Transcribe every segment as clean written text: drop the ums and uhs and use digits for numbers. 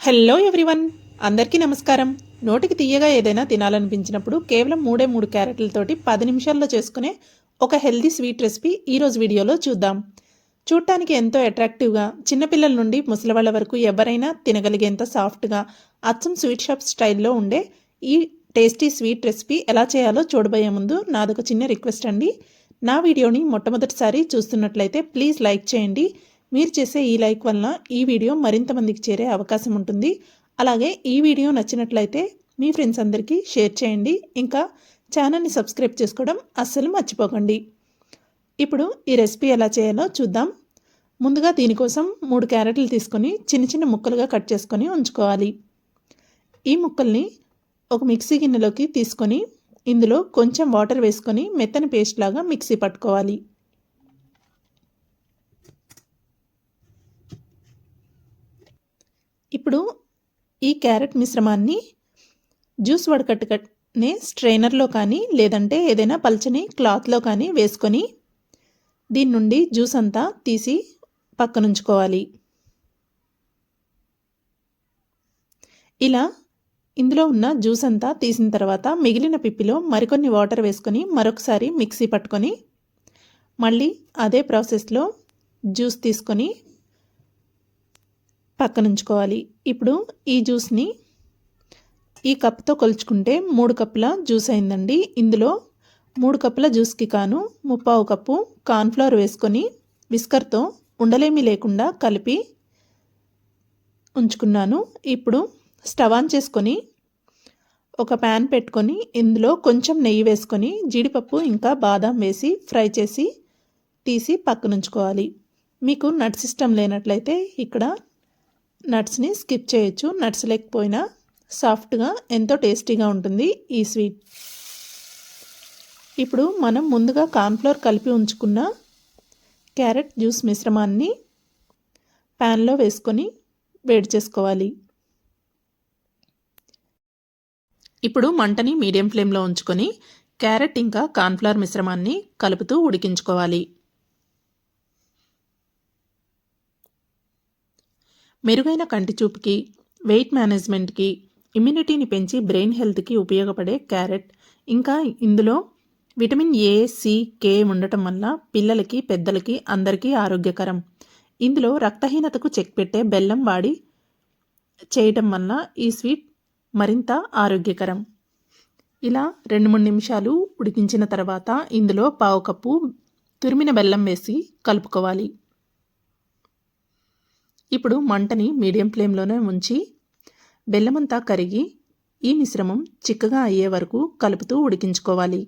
Hello everyone, అందరికీ నమస్కారం. నోటికి తీయగా ఏదైనా తినాలనిపించినప్పుడు కేవలం 3 క్యారెట్లతోటి 10 నిమిషాల్లో చేసుకునే ఒక హెల్దీ స్వీట్ రెసిపీ ఈరోజు వీడియోలో చూద్దాం. చూడటానికి ఎంతో అట్రాక్టివ్గా, చిన్నపిల్లల నుండి ముసలివాళ్ళ వరకు ఎవరైనా తినగలిగేంత సాఫ్ట్గా, అచ్చం స్వీట్ షాప్ స్టైల్లో ఉండే ఈ టేస్టీ స్వీట్ రెసిపీ ఎలా చేయాలో చూడబోయే ముందు నాదొక చిన్న రిక్వెస్ట్ అండి. నా వీడియోని మొట్టమొదటిసారి చూస్తున్నట్లయితే ప్లీజ్ లైక్ చేయండి. మీరు చేసే ఈ లైక్ వలన ఈ వీడియో మరింత మందికి చేరే అవకాశం ఉంటుంది. అలాగే ఈ వీడియో నచ్చినట్లయితే మీ ఫ్రెండ్స్ అందరికీ షేర్ చేయండి. ఇంకా ఛానల్ని సబ్స్క్రైబ్ చేసుకోవడం అస్సలు మర్చిపోకండి. ఇప్పుడు ఈ రెసిపీ ఎలా చేయాలో చూద్దాం. ముందుగా దీనికోసం 3 క్యారెట్లు తీసుకొని చిన్న చిన్న ముక్కలుగా కట్ చేసుకొని ఉంచుకోవాలి. ఈ ముక్కల్ని ఒక మిక్సీ గిన్నెలోకి తీసుకొని ఇందులో కొంచెం వాటర్ వేసుకొని మెత్తని పేస్ట్ లాగా మిక్సీ పట్టుకోవాలి. ఇప్పుడు ఈ క్యారెట్ మిశ్రమాన్ని జ్యూస్ వడకట్టునే స్ట్రైనర్లో కానీ లేదంటే ఏదైనా పల్చని క్లాత్లో కానీ వేసుకొని దీని నుండి జ్యూస్ అంతా తీసి పక్కనుంచుకోవాలి. ఇలా ఇందులో ఉన్న జ్యూస్ అంతా తీసిన తర్వాత మిగిలిన పిప్పిలో మరికొన్ని వాటర్ వేసుకొని మరొకసారి మిక్సీ పట్టుకొని మళ్ళీ అదే ప్రాసెస్లో జ్యూస్ తీసుకొని పక్కనుంచుకోవాలి. ఇప్పుడు ఈ జ్యూస్ని ఈ కప్తో కొలుచుకుంటే 3 కప్పుల జ్యూస్ అయిందండి. ఇందులో 3 కప్పుల జ్యూస్కి కాను 3/4 కప్పు కార్న్ఫ్లవర్ వేసుకొని విస్కర్తో ఉండలేమీ లేకుండా కలిపి ఉంచుకున్నాను. ఇప్పుడు స్టవ్ ఆన్ చేసుకొని ఒక ప్యాన్ పెట్టుకొని ఇందులో కొంచెం నెయ్యి వేసుకొని జీడిపప్పు ఇంకా బాదాం వేసి ఫ్రై చేసి తీసి పక్కనుంచుకోవాలి. మీకు నట్స్ ఇష్టం లేనట్లయితే ఇక్కడ నట్స్ని స్కిప్ చేయొచ్చు. నట్స్ లేకపోయినా సాఫ్ట్గా ఎంతో టేస్టీగా ఉంటుంది ఈ స్వీట్. ఇప్పుడు మనం ముందుగా కార్న్ఫ్లవర్ కలిపి ఉంచుకున్న క్యారెట్ జ్యూస్ మిశ్రమాన్ని ప్యాన్లో వేసుకొని వేడి చేసుకోవాలి. ఇప్పుడు మంటని మీడియం ఫ్లేమ్లో ఉంచుకొని క్యారెట్ ఇంకా కార్న్ఫ్లవర్ మిశ్రమాన్ని కలుపుతూ ఉడికించుకోవాలి. మెరుగైన కంటి చూపుకి, వెయిట్ మేనేజ్మెంట్కి, ఇమ్యూనిటీని పెంచి బ్రెయిన్ హెల్త్కి ఉపయోగపడే క్యారెట్ ఇంకా ఇందులో విటమిన్ ఏ, సి, కే ఉండటం వల్ల పిల్లలకి, పెద్దలకి అందరికీ ఆరోగ్యకరం. ఇందులో రక్తహీనతకు చెక్ పెట్టే బెల్లం వాడి చేయటం వల్ల ఈ స్వీట్ మరింత ఆరోగ్యకరం. ఇలా 2-3 నిమిషాలు ఉడికించిన తర్వాత ఇందులో 1/4 కప్పు తురిమిన బెల్లం వేసి కలుపుకోవాలి. ఇప్పుడు మంటని మీడియం ఫ్లేమ్లోనే ఉంచి బెల్లమంతా కరిగి ఈ మిశ్రమం చిక్కగా అయ్యే వరకు కలుపుతూ ఉడికించుకోవాలి.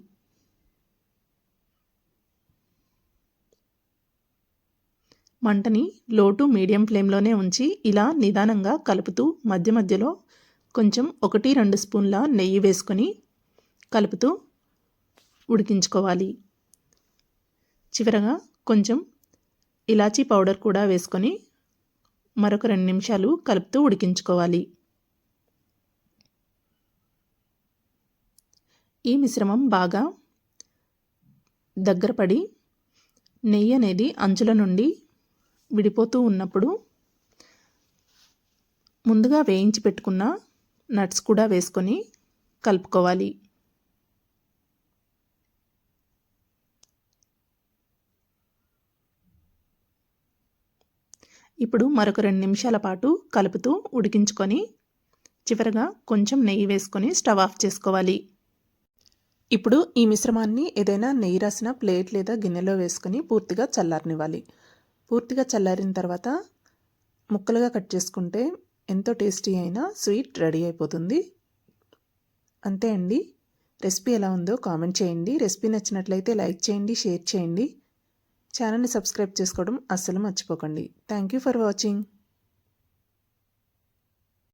మంటని లో టు మీడియం ఫ్లేమ్లోనే ఉంచి ఇలా నిదానంగా కలుపుతూ మధ్య మధ్యలో కొంచెం 1-2 స్పూన్ల నెయ్యి వేసుకొని కలుపుతూ ఉడికించుకోవాలి. చివరగా కొంచెం ఇలాచీ పౌడర్ కూడా వేసుకొని మరొక 2 నిమిషాలు కలుపుతూ ఉడికించుకోవాలి. ఈ మిశ్రమం బాగా దగ్గర పడి నెయ్యి అనేది అంచుల నుండి విడిపోతూ ఉన్నప్పుడు ముందుగా వేయించి పెట్టుకున్న నట్స్ కూడా వేసుకొని కలుపుకోవాలి. ఇప్పుడు మరొక 2 నిమిషాల పాటు కలుపుతూ ఉడికించుకొని చివరగా కొంచెం నెయ్యి వేసుకొని స్టవ్ ఆఫ్ చేసుకోవాలి. ఇప్పుడు ఈ మిశ్రమాన్ని ఏదైనా నెయ్యి రాసిన ప్లేట్ లేదా గిన్నెలో వేసుకొని పూర్తిగా చల్లారనివ్వాలి. పూర్తిగా చల్లారిన తర్వాత ముక్కలుగా కట్ చేసుకుంటే ఎంతో టేస్టీ అయిన స్వీట్ రెడీ అయిపోతుంది. అంతే అండి. రెసిపీ ఎలా ఉందో కామెంట్ చేయండి. రెసిపీ నచ్చినట్లయితే లైక్ చేయండి, షేర్ చేయండి. ఛానల్ని సబ్స్క్రైబ్ చేసుకోవడం అస్సలు మర్చిపోకండి. Thank you for watching.